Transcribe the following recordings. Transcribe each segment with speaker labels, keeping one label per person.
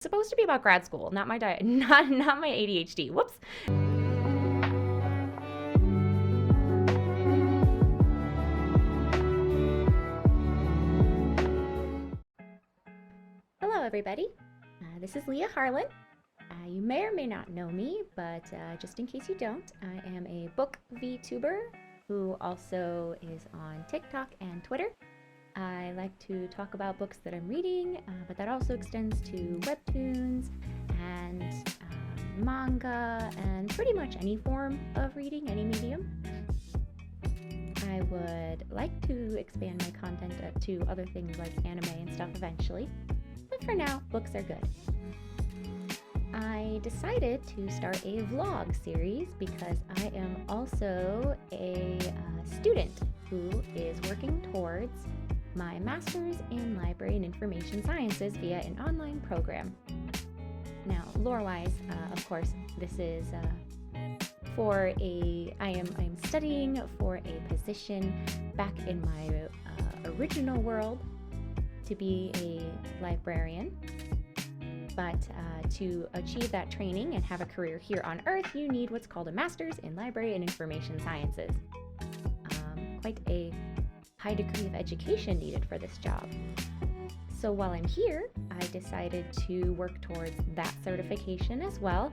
Speaker 1: Supposed to be about grad school, not my diet, not my ADHD. Whoops. Hello, everybody. This is Leah Harlann. You may or may not know me, but just in case you don't, I am a book VTuber who also is on TikTok and Twitter. I like to talk about books that I'm reading, but that also extends to webtoons and manga and pretty much any form of reading, any medium. I would like to expand my content to other things like anime and stuff eventually, but for now, books are good. I decided to start a vlog series because I am also a student who is working towards my master's in library and information sciences via an online program. Now, lore-wise, of course, this is I am studying for a position back in my original world to be a librarian. But to achieve that training and have a career here on Earth, you need what's called a master's in library and information sciences. Quite a high degree of education needed for this job. So while I'm here, I decided to work towards that certification as well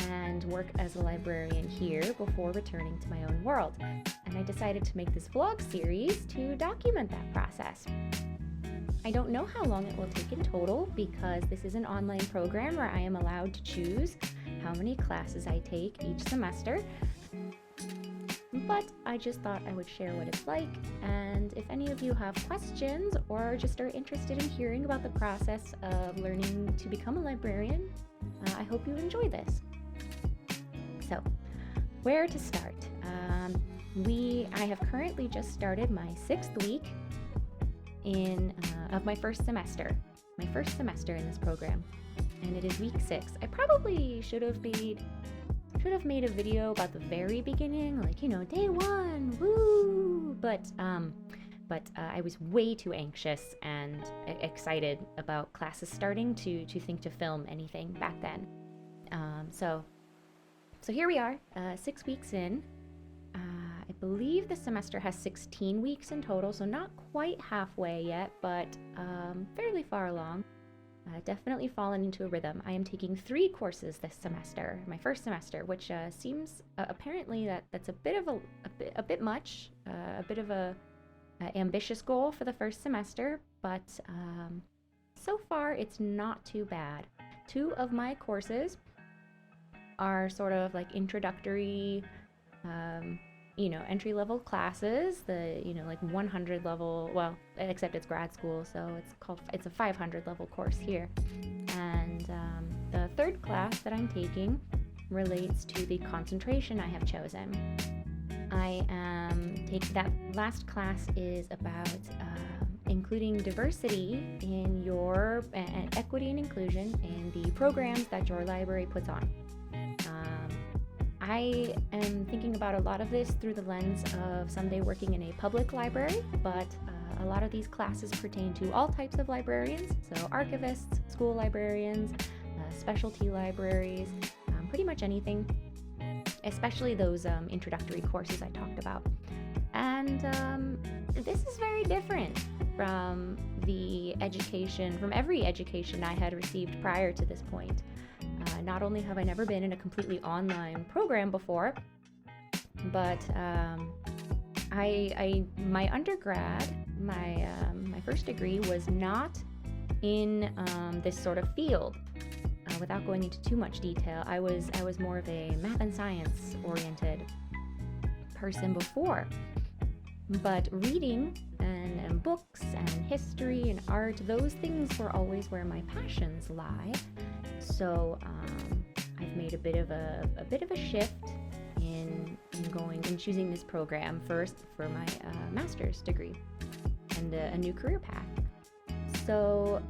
Speaker 1: and work as a librarian here before returning to my own world. And I decided to make this vlog series to document that process. I don't know how long it will take in total because this is an online program where I am allowed to choose how many classes I take each semester. But I just thought I would share what it's like, and if any of you have questions or just are interested in hearing about the process of learning to become a librarian, I hope you enjoy this. So, where to start? I have currently just started my 6th week of my first semester. My first semester in this program, and it is week 6. I probably should have made a video about the very beginning, like, day 1, woo! But I was way too anxious and excited about classes starting to think to film anything back then. So here we are, 6 weeks in. I believe the semester has 16 weeks in total, so not quite halfway yet, but fairly far along. Definitely fallen into a rhythm. I am taking 3 courses this semester, my first semester, which seems apparently that's a bit much, a bit of a ambitious goal for the first semester, but so far it's not too bad. 2 of my courses are sort of like introductory, entry-level classes, like 100 level, well, except it's grad school, so it's a 500 level course here. And the 3rd class that I'm taking relates to the concentration I have chosen. I am taking, that last class is about including diversity in your, and equity and inclusion in the programs that your library puts on. I am thinking about a lot of this through the lens of someday working in a public library, but a lot of these classes pertain to all types of librarians, so archivists, school librarians, specialty libraries, pretty much anything, especially those introductory courses I talked about. And this is very different from every education I had received prior to this point. Not only have I never been in a completely online program before, but my undergrad, my first degree was not in this sort of field. Without going into too much detail, I was more of a math and science oriented person before. But reading and books and history and art, those things were always where my passions lie. So I've made a bit of a shift in going and choosing this program first for my master's degree and a new career path. So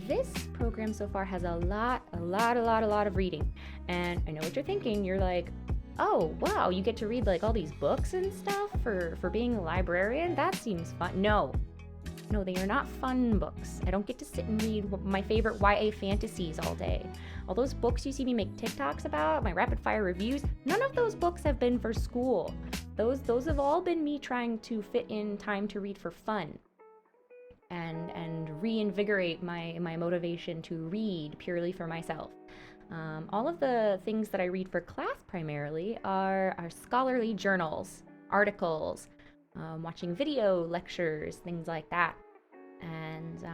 Speaker 1: this program so far has a lot of reading. And I know what you're thinking. You're like, oh wow, you get to read like all these books and stuff for being a librarian? That seems fun. No, No, they are not fun books. I don't get to sit and read my favorite YA fantasies all day. All those books you see me make TikToks about, my rapid fire reviews, none of those books have been for school. Those have all been me trying to fit in time to read for fun and reinvigorate my motivation to read purely for myself. All of the things that I read for class primarily are scholarly journals, articles, watching video lectures, things like that, and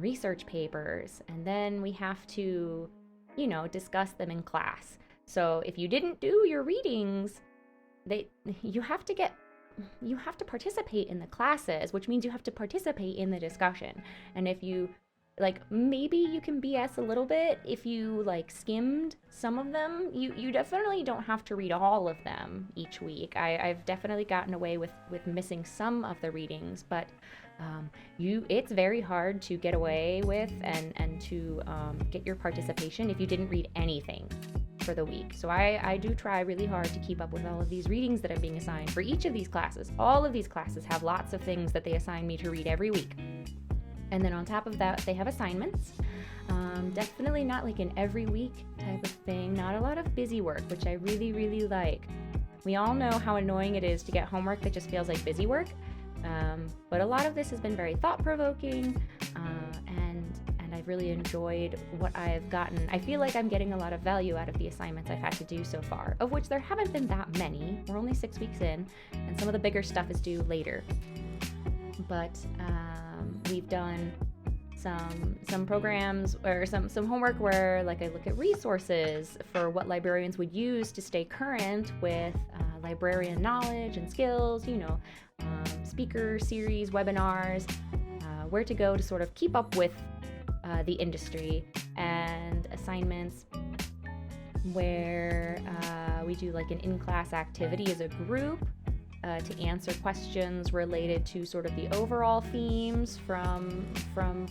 Speaker 1: research papers. And then we have to, discuss them in class. So if you didn't do your readings, you have to participate in the classes, which means you have to participate in the discussion. And if you maybe you can BS a little bit if you skimmed some of them. You definitely don't have to read all of them each week. I've definitely gotten away with missing some of the readings, but it's very hard to get away with and to get your participation if you didn't read anything for the week. So I do try really hard to keep up with all of these readings that are being assigned for each of these classes. All of these classes have lots of things that they assign me to read every week. And then on top of that, they have assignments. Definitely not like an every week type of thing. Not a lot of busy work, which I really, really like. We all know how annoying it is to get homework that just feels like busy work. But a lot of this has been very thought-provoking, and I've really enjoyed what I've gotten. I feel like I'm getting a lot of value out of the assignments I've had to do so far, of which there haven't been that many. We're only 6 weeks in, and some of the bigger stuff is due later. But we've done some programs or some homework where I look at resources for what librarians would use to stay current with librarian knowledge and skills, speaker series, webinars, where to go to sort of keep up with the industry, and assignments where we do an in-class activity as a group to answer questions related to sort of the overall themes from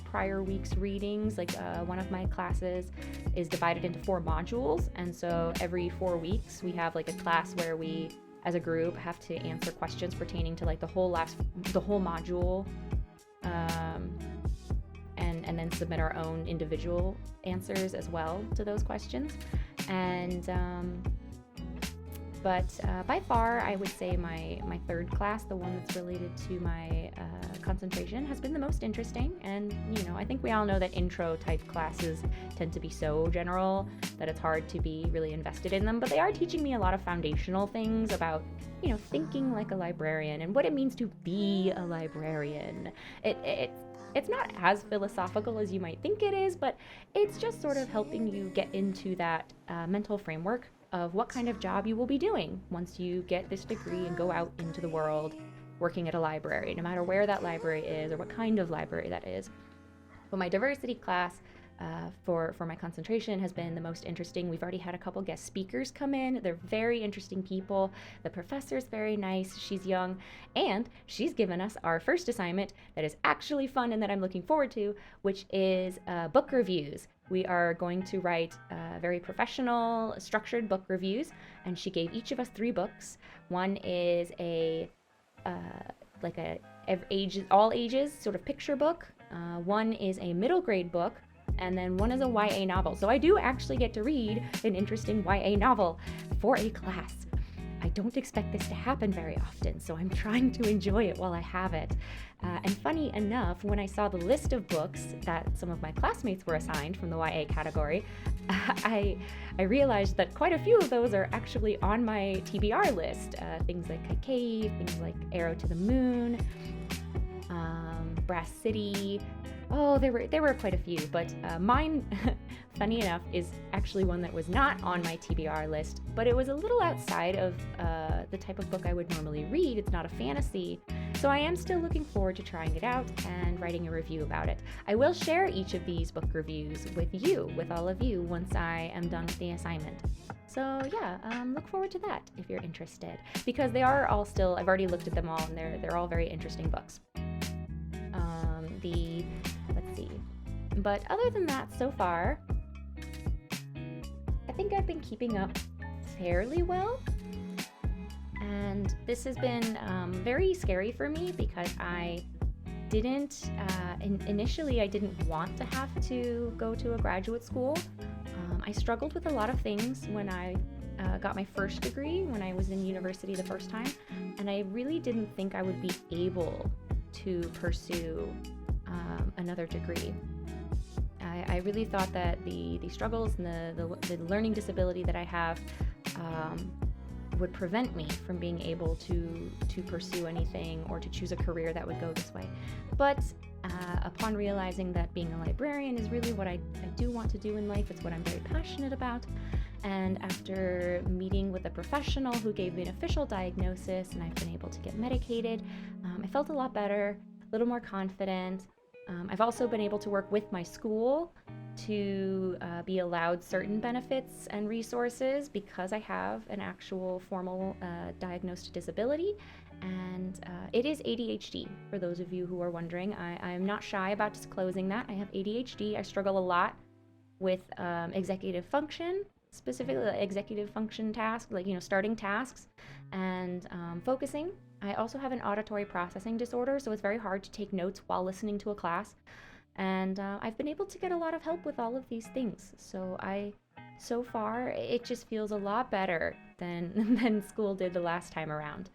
Speaker 1: prior week's readings. One of my classes is divided into 4 modules, and so every 4 weeks we have a class where we as a group have to answer questions pertaining to the whole module, and then submit our own individual answers as well to those questions. And But by far, I would say my third class, the one that's related to my concentration, has been the most interesting. And, I think we all know that intro type classes tend to be so general that it's hard to be really invested in them. But they are teaching me a lot of foundational things about, thinking like a librarian and what it means to be a librarian. It's not as philosophical as you might think it is, but it's just sort of helping you get into that mental framework of what kind of job you will be doing once you get this degree and go out into the world working at a library, no matter where that library is or what kind of library that is. But my diversity class for my concentration has been the most interesting. We've already had a couple guest speakers come in. They're very interesting people. The professor's very nice. She's young, and she's given us our first assignment that is actually fun and that I'm looking forward to, which is book reviews. We are going to write very professional, structured book reviews, and she gave each of us 3 books. One is all ages sort of picture book. One is a middle grade book, and then one is a YA novel. So I do actually get to read an interesting YA novel for a class. I don't expect this to happen very often, so I'm trying to enjoy it while I have it. And funny enough, when I saw the list of books that some of my classmates were assigned from the YA category, I realized that quite a few of those are actually on my TBR list. Things like Kite Cave, things like Arrow to the Moon, Brass City. Oh, there were quite a few, but mine, funny enough, is actually one that was not on my TBR list, but it was a little outside of the type of book I would normally read. It's not a fantasy, so I am still looking forward to trying it out and writing a review about it. I will share each of these book reviews with all of you, once I am done with the assignment. So yeah, look forward to that if you're interested, because they are all still, I've already looked at them all, and they're all very interesting books. Let's see. But other than that, so far, I think I've been keeping up fairly well. And this has been very scary for me, because I didn't, initially I didn't want to have to go to a graduate school. I struggled with a lot of things when I got my first degree, when I was in university the first time, and I really didn't think I would be able to pursue another degree. I really thought that the struggles and the learning disability that I have would prevent me from being able to pursue anything or to choose a career that would go this way. But upon realizing that being a librarian is really what I do want to do in life, it's what I'm very passionate about, and after meeting with a professional who gave me an official diagnosis and I've been able to get medicated, I felt a lot better, a little more confident. I've also been able to work with my school to be allowed certain benefits and resources because I have an actual formal diagnosed disability, and it is ADHD, for those of you who are wondering. I'm not shy about disclosing that. I have ADHD. I struggle a lot with executive function, specifically executive function tasks, like, starting tasks and focusing. I also have an auditory processing disorder, so it's very hard to take notes while listening to a class. And I've been able to get a lot of help with all of these things. So far, it just feels a lot better than school did the last time around.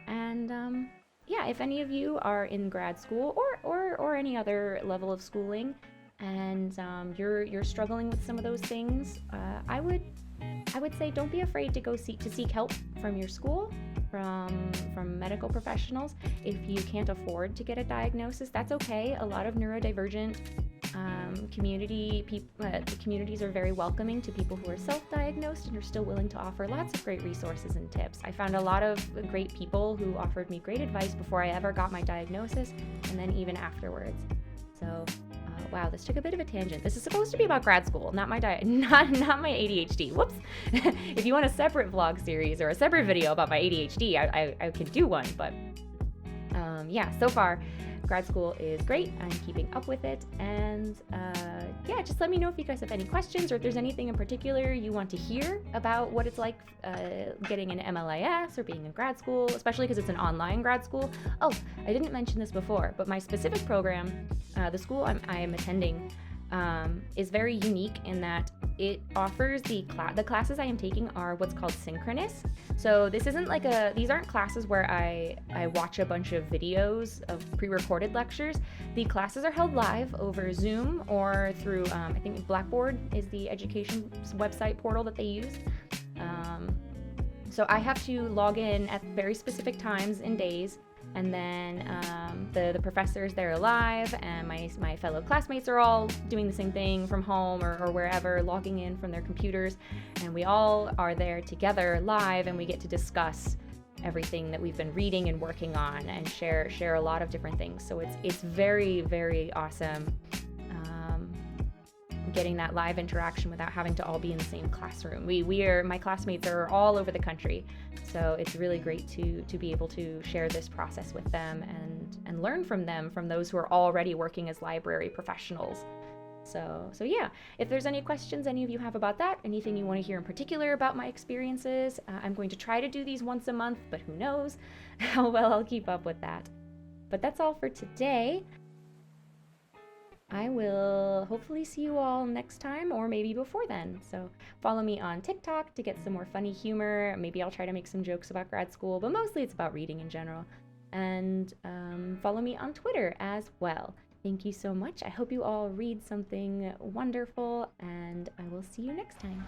Speaker 1: And yeah, if any of you are in grad school or any other level of schooling, and you're struggling with some of those things, I would say don't be afraid to go seek help from your school, from medical professionals. If you can't afford to get a diagnosis, that's okay. A lot of neurodivergent communities are very welcoming to people who are self-diagnosed and are still willing to offer lots of great resources and tips. I found a lot of great people who offered me great advice before I ever got my diagnosis, and then even afterwards. So wow, this took a bit of a tangent. This is supposed to be about grad school, not my not my ADHD. Whoops. If you want a separate vlog series or a separate video about my ADHD, I could do one. But yeah, so far, grad school is great. I'm keeping up with it. And yeah, just let me know if you guys have any questions or if there's anything in particular you want to hear about what it's like getting an MLIS or being in grad school, especially because it's an online grad school. Oh, I didn't mention this before, but my specific program, the school I am attending, is very unique in that it offers the classes I am taking are what's called synchronous. So this isn't like these aren't classes where I watch a bunch of videos of pre-recorded lectures. The classes are held live over Zoom or through, I think Blackboard is the education website portal that they use. So I have to log in at very specific times and days, and then the professors there are live, and my fellow classmates are all doing the same thing from home or wherever, logging in from their computers, and we all are there together live, and we get to discuss everything that we've been reading and working on and share a lot of different things. So it's very, very awesome getting that live interaction without having to all be in the same classroom. My classmates are all over the country, so it's really great to be able to share this process with them and learn from them, from those who are already working as library professionals. So yeah, if there's any questions any of you have about that, anything you want to hear in particular about my experiences, I'm going to try to do these once a month, but who knows how well I'll keep up with that. But that's all for today. I will hopefully see you all next time, or maybe before then. So follow me on TikTok to get some more funny humor. Maybe I'll try to make some jokes about grad school, but mostly it's about reading in general. And follow me on Twitter as well. Thank you so much. I hope you all read something wonderful, and I will see you next time.